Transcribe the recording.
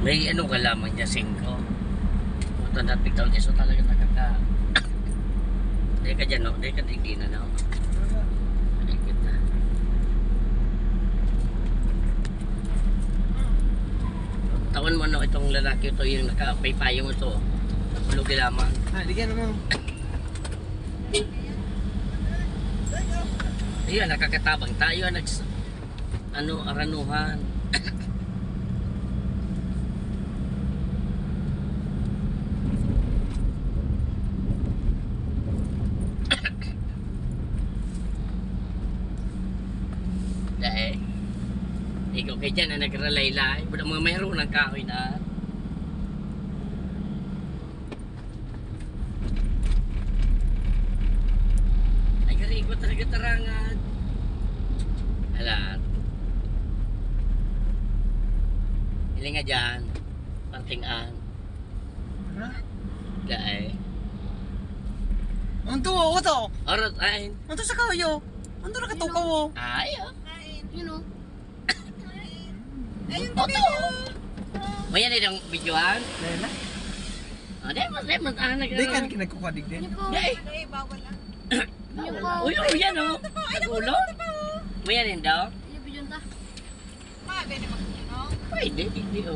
May ano ka lamang niya, 5. Punta na pigtaon iso talaga nakaka... Dahil ka dyan, no? Dahil ka digdi na, no? Ikot na. Tawan mo, no? Itong lalaki ito, yung nakapaypayong ito. Lugi lamang. Ah, digyan mo. Ayun, nakakatabang tayo. Aranuhan. Dahil, ikaw kay dyan na nagralaylay. Wala mga mayroon ng kahoy na. Ay, gari ko talaga tarangan. Alat. Hindi nga dyan. Partingan. Ha? Dahil. Ang tuwa ko to. Orot ay. Ang to sa kayo. Ang to nakatukaw ko. Ay, oh. You know. Ayun, ito. May yan yung videoan. Dahil na. Dahil mas anak. Di ka kinagkukadig din. Dahil. Bawal lang. Uy, yan o. Nagulo. May yan daw. Yung bidyon ta. Pwede, hindi o.